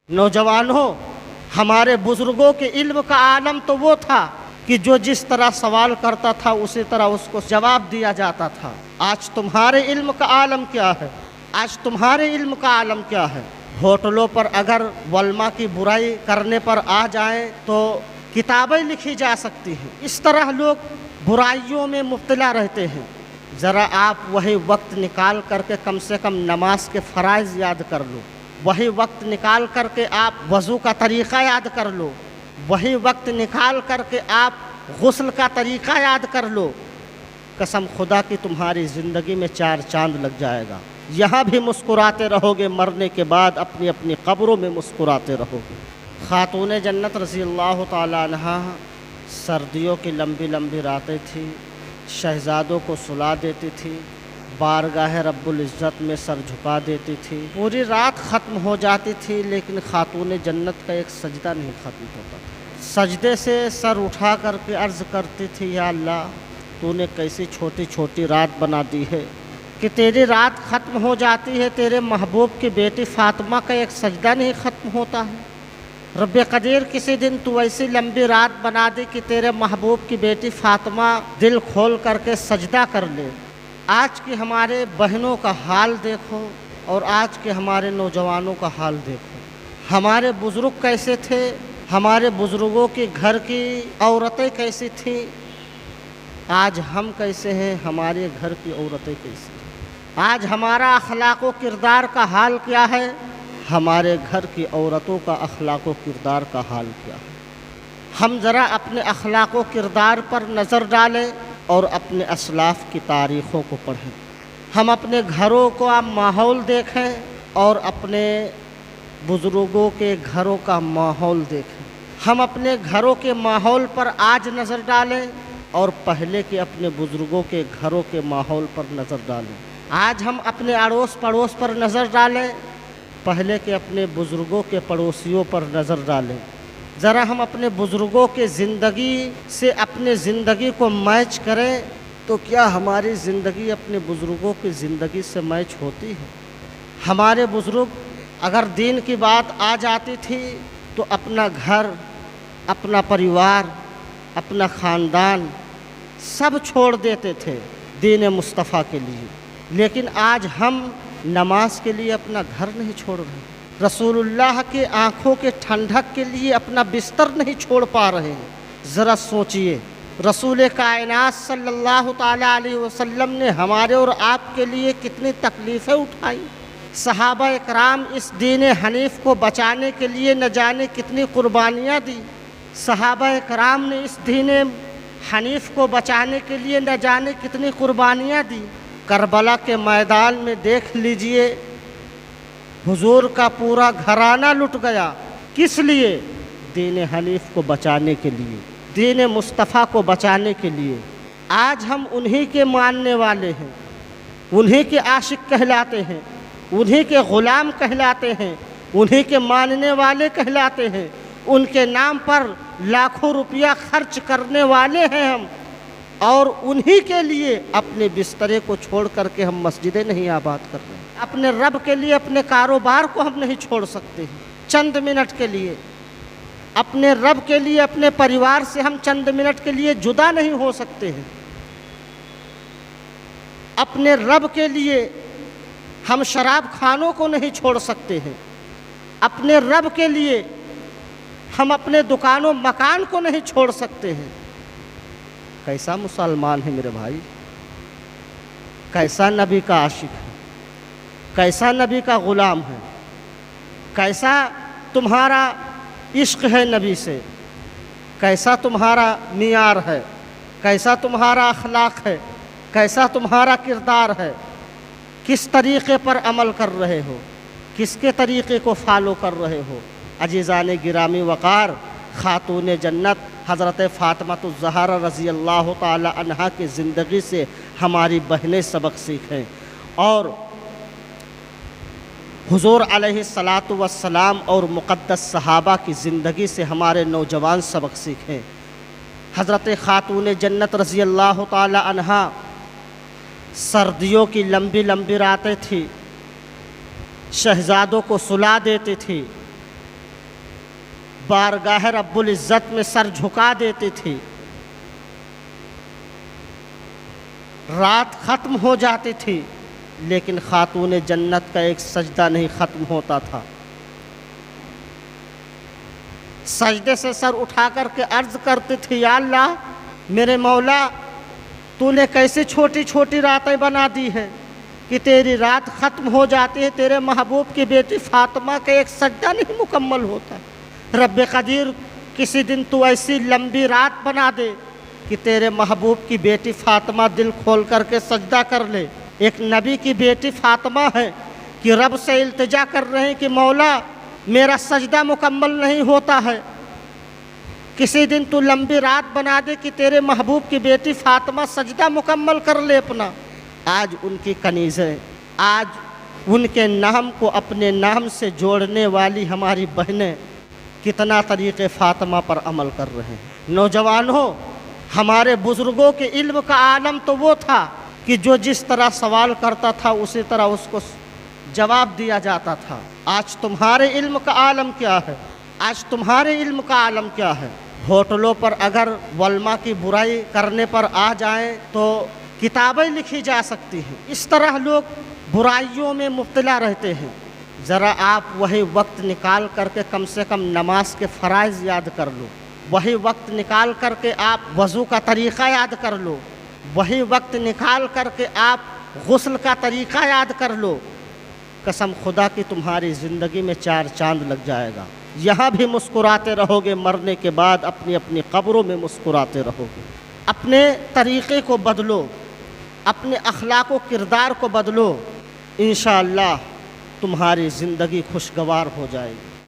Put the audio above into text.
नौजवानों, हमारे बुज़ुर्गों के इल्म का आलम तो वो था कि जो जिस तरह सवाल करता था उसी तरह उसको जवाब दिया जाता था। आज तुम्हारे इल्म का आलम क्या है? आज तुम्हारे इल्म का आलम क्या है? होटलों पर अगर वल्मा की बुराई करने पर आ जाएं तो किताबें लिखी जा सकती हैं। इस तरह लोग बुराइयों में मुब्तला रहते हैं। ज़रा आप वही वक्त निकाल करके कम से कम नमाज के फ़राइज़ याद कर लो। वही वक्त निकाल करके आप वज़ू का तरीक़ा याद कर लो। वही वक्त निकाल करके आप गुस्ल का तरीक़ा याद कर लो। कसम खुदा की तुम्हारी ज़िंदगी में 4 चांद लग जाएगा। यहाँ भी मुस्कुराते रहोगे, मरने के बाद अपनी अपनी कब्रों में मुस्कुराते रहोगे। खातून जन्नत रज़ी अल्लाह ताला अन्हा सर्दियों की लंबी लंबी रातें थी, शहज़ादों को सुला देती थी, बारगाह रब्बुल इज़्ज़त में सर झुका देती थी। पूरी रात ख़त्म हो जाती थी लेकिन खातून जन्नत का एक सजदा नहीं ख़त्म होता था। सजदे से सर उठा करके अर्ज़ करती थी, या अल्लाह, तूने कैसी छोटी छोटी रात बना दी है कि तेरी रात ख़त्म हो जाती है, तेरे महबूब की बेटी फ़ातिमा का एक सजदा नहीं ख़त्म होता है। रब्बे क़दीर, किसी दिन तू ऐसी लंबी रात बना दे कि तेरे महबूब की बेटी फ़ातिमा दिल खोल करके सजदा कर ले। आज की हमारे बहनों का हाल देखो और आज के हमारे नौजवानों का हाल देखो। हमारे बुज़ुर्ग कैसे थे, हमारे बुज़ुर्गों के घर की औरतें कैसी थीं, आज हम कैसे हैं, हमारे घर की औरतें कैसी हैं। आज हमारा अखलाक़ व किरदार का हाल क्या है, हमारे घर की औरतों का अखलाक़ व किरदार का हाल क्या है। हम ज़रा अपने अखलाक़ व किरदार पर नज़र डालें और अपने असलाफ़ की तारीख़ों को पढ़ें। हम अपने घरों का माहौल देखें और अपने बुज़ुर्गों के घरों का माहौल देखें। हम अपने घरों के माहौल पर आज नज़र डालें और पहले के अपने बुज़ुर्गों के घरों के माहौल पर नज़र डालें। आज हम अपने अड़ोस पड़ोस पर नज़र डालें, पहले के अपने बुज़ुर्गों के पड़ोसियों पर नज़र डालें। ज़रा हम अपने बुज़ुर्गों के ज़िंदगी से अपने ज़िंदगी को मैच करें तो क्या हमारी ज़िंदगी अपने बुज़ुर्गों की ज़िंदगी से मैच होती है? हमारे बुज़ुर्ग अगर दीन की बात आ जाती थी तो अपना घर, अपना परिवार, अपना ख़ानदान सब छोड़ देते थे दीन मुस्तफ़ा के लिए। लेकिन आज हम नमाज के लिए अपना घर नहीं छोड़ रहे, रसूलुल्लाह के आँखों के ठंडक के लिए अपना बिस्तर नहीं छोड़ पा रहे हैं। ज़रा सोचिए, रसूल कायनात सल्लल्लाहु ताला अलैहि वसल्लम ने हमारे और आपके लिए कितनी तकलीफ़ें उठाई। सहाबा इकराम इस दीन हनीफ़ को बचाने के लिए न जाने कितनी कुर्बानियाँ दी। सहाबा इकराम ने इस दीन हनीफ़ को बचाने के लिए न जाने कितनी कुर्बानियाँ दी। करबला के मैदान में देख लीजिए, हुजूर का पूरा घराना लुट गया। किस लिए? दीन हनीफ़ को बचाने के लिए, दीन मुस्तफ़ा को बचाने के लिए। आज हम उन्हीं के मानने वाले हैं, उन्हीं के आशिक कहलाते हैं, उन्हीं के ग़ुलाम कहलाते हैं, उन्हीं के मानने वाले कहलाते हैं। उनके नाम पर लाखों रुपया खर्च करने वाले हैं हम, और उन्हीं के लिए अपने बिस्तरे को छोड़ करके हम मस्जिदें नहीं आबाद कर रहे हैं। अपने रब के लिए अपने कारोबार को हम नहीं छोड़ सकते हैं चंद मिनट के लिए। अपने रब के लिए अपने परिवार से हम चंद मिनट के लिए जुदा नहीं हो सकते हैं। अपने रब के लिए हम शराब खानों को नहीं छोड़ सकते हैं। अपने रब के लिए हम अपने दुकानों मकान को नहीं छोड़ सकते हैं। कैसा मुसलमान है मेरे भाई, कैसा नबी का आशिक है, कैसा नबी का ग़ुलाम है, कैसा तुम्हारा इश्क़ है नबी से, कैसा तुम्हारा मियार है, कैसा तुम्हारा अखलाक़ है, कैसा तुम्हारा किरदार है। किस तरीक़े पर अमल कर रहे हो, किसके तरीक़े को फ़ॉलो कर रहे हो। अजीज़ान गिरामी वक़ार, खातून जन्नत हज़रत फ़ातिमा ज़हरा रज़ी अल्लाह ताला अन्हा की ज़िंदगी से हमारी बहनें सबक सीखें और हुज़ूर अलैहिस्सलातु वस्सलाम और मुक़द्दस सहाबा की ज़िंदगी से हमारे नौजवान सबक सीखें। हज़रत खातून जन्नत रज़ी अल्लाह ताला अन्हा सर्दियों की लंबी लंबी रातें थी, शहज़ादों को सुला देती थी, बारगाह रब्बुल इज़्ज़त में सर झुका देती थी। रात ख़त्म हो जाती थी लेकिन खातून जन्नत का एक सजदा नहीं ख़त्म होता था। सजदे से सर उठा कर के अर्ज़ करती थी, या अल्लाह मेरे मौला, तूने कैसे छोटी छोटी रातें बना दी है कि तेरी रात ख़त्म हो जाती है, तेरे महबूब की बेटी फ़ातिमा का एक सजदा नहीं मुकम्मल होता। रब्बे क़दीर, किसी दिन तू ऐसी लंबी रात बना दे कि तेरे महबूब की बेटी फ़ातिमा दिल खोल कर के सजदा कर ले। एक नबी की बेटी फ़ातिमा है कि रब से इल्तिजा कर रहे हैं कि मौला मेरा सजदा मुकम्मल नहीं होता है, किसी दिन तू लंबी रात बना दे कि तेरे महबूब की बेटी फ़ातिमा सजदा मुकम्मल कर ले अपना। आज उनकी कनीज़ें, आज उनके नाम को अपने नाम से जोड़ने वाली हमारी बहनें कितना तरीक़े फ़ातिमा पर अमल कर रहे हैं। नौजवानों, हमारे बुज़ुर्गों के इल्म का आलम तो वो था कि जो जिस तरह सवाल करता था उसी तरह उसको जवाब दिया जाता था। आज तुम्हारे इल्म का आलम क्या है? आज तुम्हारे इल्म का आलम क्या है? होटलों पर अगर वल्मा की बुराई करने पर आ जाएं तो किताबें लिखी जा सकती हैं। इस तरह लोग बुराइयों में मुब्तला रहते हैं। ज़रा आप वही वक्त निकाल करके कम से कम नमाज के फ़राइज़ याद कर लो, वही वक्त निकाल करके आप वज़ू का तरीक़ा याद कर लो, वही वक्त निकाल करके आप गुस्ल का तरीक़ा याद कर लो। कसम खुदा की तुम्हारी ज़िंदगी में चार चांद लग जाएगा। यहाँ भी मुस्कुराते रहोगे, मरने के बाद अपनी अपनी कब्रों में मुस्कुराते रहोगे। अपने तरीक़े को बदलो, अपने अखलाक व किरदार को बदलो, इंशाअल्लाह तुम्हारी ज़िंदगी खुशगवार हो जाएगी।